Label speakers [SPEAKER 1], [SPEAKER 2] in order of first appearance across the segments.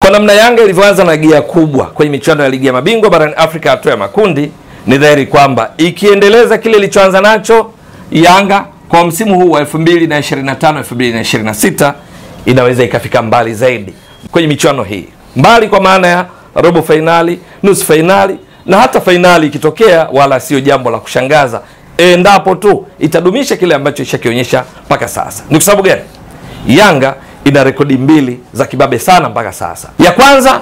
[SPEAKER 1] Kwa namna Yanga ilivyoanza na gia kubwa kwenye michuano ya ligi ya mabingwa barani Afrika hatua ya makundi, ni dhahiri kwamba ikiendeleza kile ilichoanza nacho Yanga kwa msimu huu wa 2025-2026 inaweza ikafika mbali zaidi kwenye michuano hii. Mbali kwa maana ya robo finali, nusu finali na hata finali ikitokea, wala sio jambo la kushangaza endapo tu itadumisha kile ambacho ishakionyesha mpaka sasa. Ni kwa sababu gani? Yanga ina rekodi mbili za kibabe sana mpaka sasa. Ya kwanza,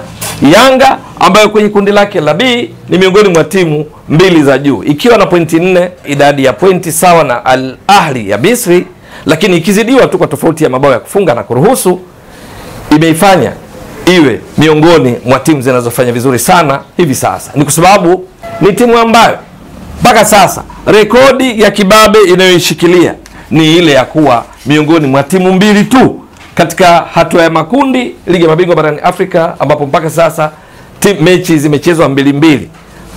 [SPEAKER 1] Yanga ambayo kwenye kundi lake la B ni miongoni mwa timu mbili za juu ikiwa na pointi 4, idadi ya pointi sawa na Al Ahli ya Misri, lakini ikizidiwa tu kwa tofauti ya mabao ya kufunga na kuruhusu, imeifanya iwe miongoni mwa timu zinazofanya vizuri sana hivi sasa. Ni kwa sababu ni timu ambayo mpaka sasa rekodi ya kibabe inayoishikilia ni ile ya kuwa miongoni mwa timu mbili tu katika hatua ya makundi ligi ya mabingwa barani Afrika, ambapo mpaka sasa mechi zimechezwa 2-2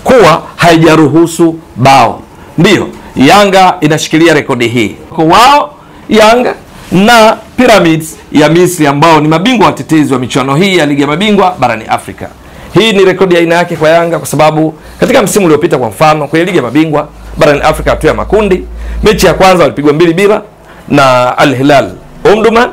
[SPEAKER 1] kuwa haijaruhusu bao. Ndiyo, Yanga inashikilia rekodi hii. Kwa wao Yanga na Pyramids ya Misri ambao ni mabingwa watetezi wa michuano hii ya ligi ya mabingwa barani Afrika. Hii ni rekodi ya aina yake kwa Yanga kwa sababu katika msimu uliopita, kwa mfano, kwenye ligi ya mabingwa barani Afrika hatua ya makundi, mechi ya kwanza walipigwa 2-2 na Al Hilal Omdurman.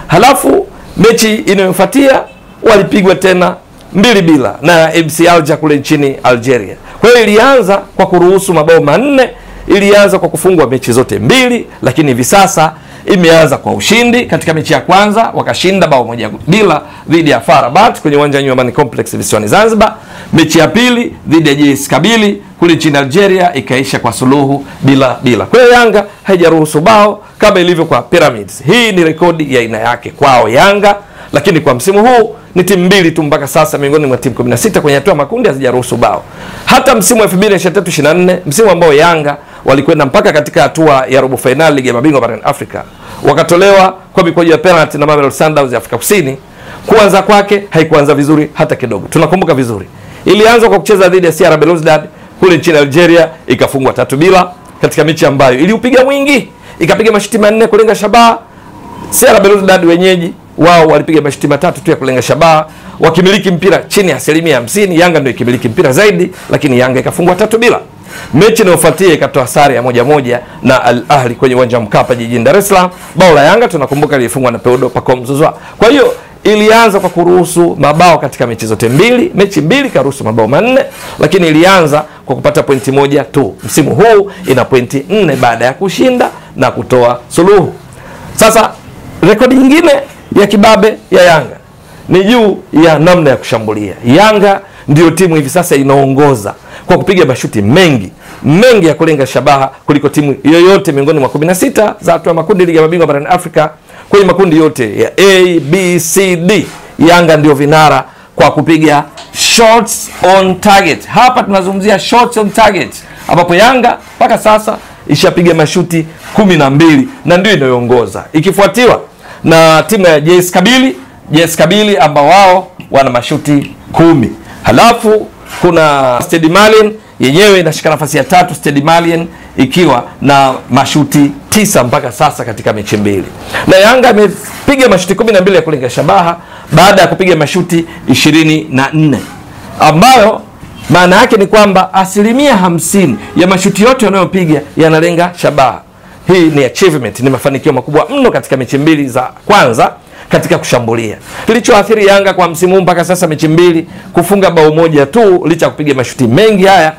[SPEAKER 1] Halafu mechi inayofuatia walipigwa tena 2-2 na MC Alger kule nchini Algeria. Kwa hiyo ilianza kwa kuruhusu mabao 4, ilianza kwa kufungwa mechi zote mbili, lakini hivi sasa imeanza kwa ushindi. Katika mechi ya kwanza wakashinda bao 1-0 dhidi ya FAR Rabat kwenye uwanja wa Nyumbani Complex visiwani Zanzibar. Mechi ya pili dhidi ya JS Kabylie kule nchini Algeria ikaisha kwa suluhu 0-0. Kwa hiyo Yanga haijaruhusu bao kama ilivyo kwa Pyramids. Hii ni rekodi ya aina yake kwao Yanga, lakini kwa msimu huu ni timu mbili tu mpaka sasa miongoni mwa timu 16 kwenye hatua makundi hazijaruhusu bao. Hata msimu wa 2023-24, msimu ambao Yanga walikwenda mpaka katika hatua ya robo finali ligi ya mabingwa barani Afrika, wakatolewa kwa mikwaju ya penalty na Mamelodi Sundowns ya Afrika Kusini. Kuanza kwake haikuanza vizuri hata kidogo. Tunakumbuka vizuri. Ilianza kwa kucheza dhidi ya CR Belouizdad kule nchini Algeria, ikafungwa 3-0 katika mechi ambayo iliupiga mwingi, ikapiga mashuti 4 kulenga shabaha. CR Belouizdad wenyeji wao walipiga mashuti 3 tu ya kulenga shabaha, wakimiliki mpira chini ya 50%. Yanga ndio ikimiliki mpira zaidi, lakini Yanga ikafungwa 3-0. Mechi inayofuatia ikatoa sare ya 1-1 na Al Ahli kwenye uwanja wa Mkapa jijini Dar es Salaam. Bao la Yanga tunakumbuka lilifungwa na Peudo Pacome Zouzoua. Kwa hiyo ilianza kwa kuruhusu mabao katika mechi zote mbili. Mechi mbili karuhusu mabao 4, lakini ilianza kwa kupata pointi 1 tu. Msimu huu ina pointi 4 baada ya kushinda na kutoa suluhu. Sasa rekodi nyingine ya kibabe ya Yanga ni juu ya namna ya kushambulia. Yanga ndio timu hivi sasa inaongoza kwa kupiga mashuti mengi ya kulenga shabaha kuliko timu yoyote miongoni mwa 16 za hatua makundi ligi ya mabingwa barani Afrika. Kwenye makundi yote ya A, B, C, D, Yanga ndio vinara kwa kupiga shots on target. Hapa tunazungumzia shots on target, ambapo Yanga mpaka sasa ishapiga mashuti 12 na ndio inayoongoza, ikifuatiwa na timu ya JS Kabylie ambao wao wana mashuti 10. Halafu kuna Stade Malien yenyewe inashika nafasi ya 3, Stade Malien ikiwa na mashuti 9 mpaka sasa katika mechi mbili. Na Yanga imepiga mashuti 12 ya kulenga shabaha baada ya kupiga mashuti 24, ambayo maana yake ni kwamba 50% ya mashuti yote wanayopiga yanalenga shabaha. Hii ni achievement, ni mafanikio makubwa mno katika mechi mbili za kwanza katika kushambulia. Kilichoathiri Yanga kwa msimu mpaka sasa mechi mbili kufunga bao 1 tu licha kupiga mashuti mengi haya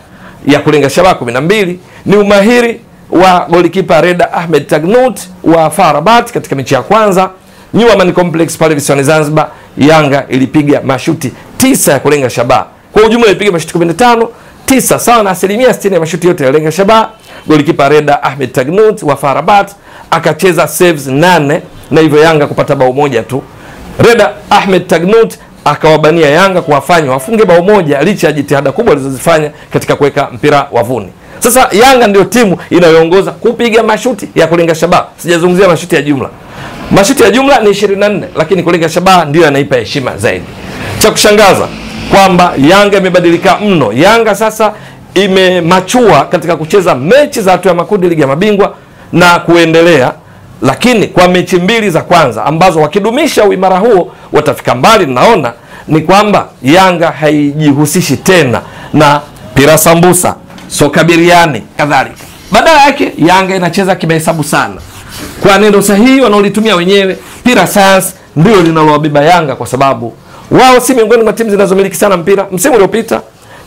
[SPEAKER 1] ya kulenga shabaha 12 ni umahiri wa golikipa Reda Ahmed Tagnut wa FAR Rabat katika mechi ya kwanza Nyumbani Complex pale visiwani Zanzibar. Yanga ilipiga mashuti 9 ya kulenga shabaha. Kwa ujumla ilipiga mashuti 15, 9 sawa na 60% ya mashuti yote ya kulenga shabaha. Golikipa Reda Ahmed Tagnut wa FAR Rabat akacheza saves 8 na hivyo Yanga kupata bao 1 tu. Reda Ahmed Tagnut akawabania Yanga kuwafanya wafunge bao 1 licha ya jitihada kubwa alizozifanya katika kuweka mpira wavuni. Sasa Yanga ndio timu inayoongoza kupiga mashuti ya kulenga shabaha. Sijazungumzia mashuti ya jumla. Mashuti ya jumla ni 24, lakini kulenga shabaha ndio yanaipa heshima zaidi. Cha kushangaza kwamba Yanga imebadilika mno. Yanga sasa imemachua katika kucheza mechi za hatua ya makundi ligi ya mabingwa na kuendelea, lakini kwa mechi mbili za kwanza ambazo wakidumisha uimara huo watafika mbali, naona ni kwamba Yanga haijihusishi tena na pira sambusa, soka biriani kadhalika. Badala yake Yanga inacheza kimahesabu sana. Kwa neno sahihi wanaolitumia wenyewe, pira science ndio linalowabeba Yanga, kwa sababu wao si miongoni mwa timu zinazomiliki sana mpira. Msimu uliopita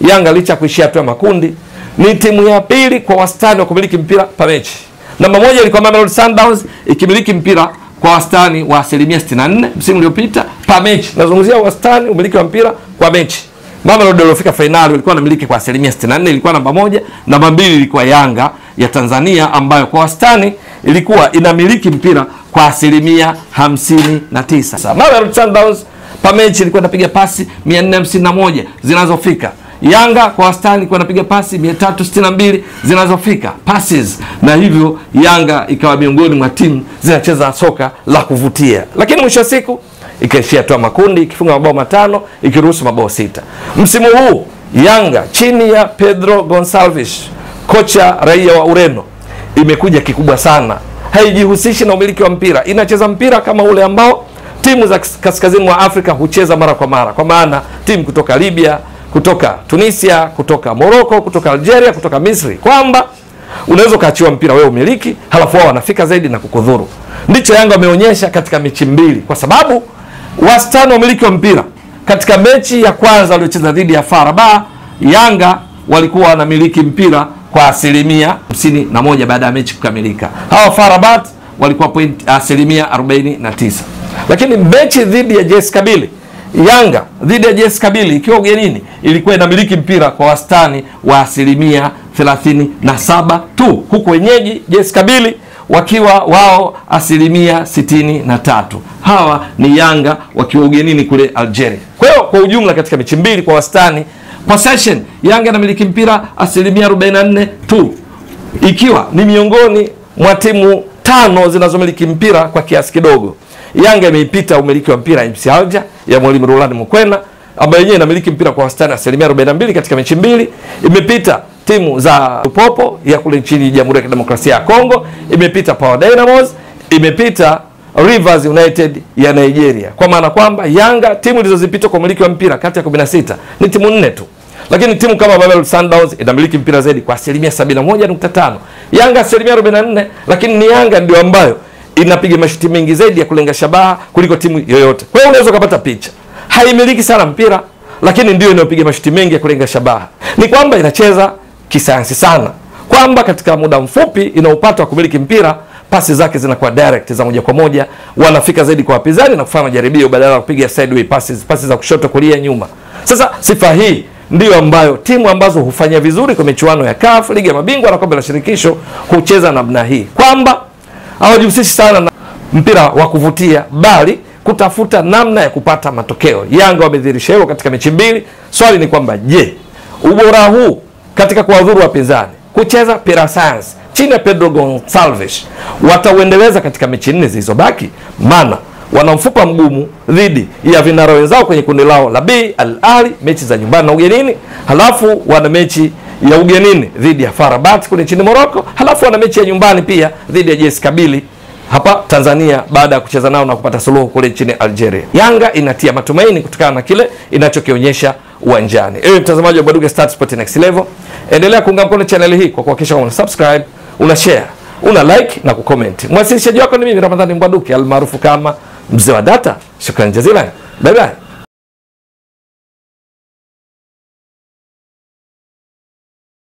[SPEAKER 1] Yanga licha kuishia hatua ya makundi ni timu ya pili kwa wastani wa kumiliki mpira pa mechi. Namba 1 ilikuwa Mamelodi Sundowns ikimiliki mpira kwa wastani wa 64% msimu uliopita pa mechi. Nazungumzia wastani umiliki wa mpira kwa mechi. Mamelodi iliyofika finali ilikuwa inamiliki kwa 64%, ilikuwa namba 1. Namba 2 ilikuwa Yanga ya Tanzania ambayo kwa wastani ilikuwa inamiliki mpira kwa 59%. Mamelodi Sundowns pa mechi ilikuwa inapiga pasi 451 zinazofika. Yanga kwa wastani ilikuwa inapiga pasi 362 zinazofika passes, na hivyo Yanga ikawa miongoni mwa timu zinacheza soka la kuvutia. Lakini mwisho wa siku ikaishia hatua makundi ikifunga mabao 5 ikiruhusu mabao 6. Msimu huu Yanga chini ya Pedro Gonçalves, kocha raia wa Ureno, imekuja kikubwa sana. Haijihusishi na umiliki wa mpira, inacheza mpira kama ule ambao timu za kaskazini mwa Afrika hucheza mara kwa mara, kwa maana timu kutoka Libya, kutoka Tunisia, kutoka Morocco, kutoka Algeria, kutoka Misri, kwamba unaweza kaachiwa mpira wewe umiliki, halafu wao wanafika zaidi na kukudhuru. Ndicho Yanga wameonyesha katika mechi mbili, kwa sababu wastani wa umiliki wa mpira katika mechi ya kwanza waliocheza dhidi ya FAR Rabat, Yanga walikuwa wanamiliki mpira kwa 51% baada ya mechi kukamilika. Hawa FAR Rabat walikuwa 49%. Lakini mechi dhidi ya JS Kabylie, Yanga dhidi ya JS Kabylie ikiwa ugenini ilikuwa inamiliki mpira kwa wastani wa 37% tu, huku wenyeji JS Kabylie wakiwa wao 63%. Hawa ni Yanga wakiwa ugenini kule Algeria. Kwa hiyo kwa ujumla katika mechi mbili kwa wastani possession Yanga inamiliki mpira 44% tu, ikiwa ni miongoni mwa timu 5 zinazomiliki mpira kwa kiasi kidogo. Yanga imeipita umiliki wa mpira MC Alger ya Mwalimu Roland Mokwena ambayo yenyewe inamiliki mpira kwa wastani 42% katika mechi mbili. Imepita timu za Popo ya kule nchini Jamhuri ya Kidemokrasia ya Kongo, imepita Power Dynamos, imepita Rivers United ya Nigeria. Kwa maana kwamba Yanga timu zilizozipita kwa umiliki wa mpira kati ya 16 ni timu 4 tu. Lakini timu kama Mamelodi Sundowns inamiliki mpira zaidi kwa 71.5. Yanga 44%, lakini ni Yanga ndio ambayo inapiga mashuti mengi zaidi ya kulenga shabaha kuliko timu yoyote. Kwa hiyo unaweza kupata picha. Haimiliki sana mpira, lakini ndio inayopiga mashuti mengi ya kulenga shabaha. Ni kwamba inacheza kisayansi sana, kwamba katika muda mfupi inaupata wa kumiliki mpira, pasi zake zinakuwa direct, za moja kwa moja, wanafika zaidi kwa wapinzani na kufanya majaribio badala ya kupiga sideway passes, pasi za kushoto kulia nyuma. Sasa sifa hii ndio ambayo timu ambazo hufanya vizuri kwa michuano ya CAF, Ligi ya Mabingwa na Kombe la Shirikisho hucheza namna hii, kwamba hawajihusishi sana na mpira wa kuvutia bali kutafuta namna ya kupata matokeo. Yanga wamedhihirisha hilo katika mechi mbili. Swali ni kwamba je, ubora huu katika kuwadhuru wapinzani, kucheza pira science chini ya Pedro Gonçalves, watauendeleza katika mechi 4 zilizobaki? Maana wana mfupa mgumu dhidi ya vinara wenzao kwenye kundi lao la B, Al Ahly, mechi za nyumbani na ugenini, halafu wana mechi ya ugenini dhidi ya FAR Rabat kule nchini Morocco, halafu wana mechi ya nyumbani pia dhidi ya JS Kabylie hapa Tanzania baada ya kucheza nao na kupata suluhu kule nchini Algeria. Yanga inatia matumaini kutokana na kile inachokionyesha uwanjani. Ewe mtazamaji wa Mbwaduke Stats Sport Next Level, endelea kuunga mkono channel hii kwa kuhakikisha una subscribe, una share, una like na kucomment. Mwasilishaji wako ni mimi Ramadhani Mbwaduke almaarufu kama Mzee wa Data. Shukrani jazilan. Bye bye.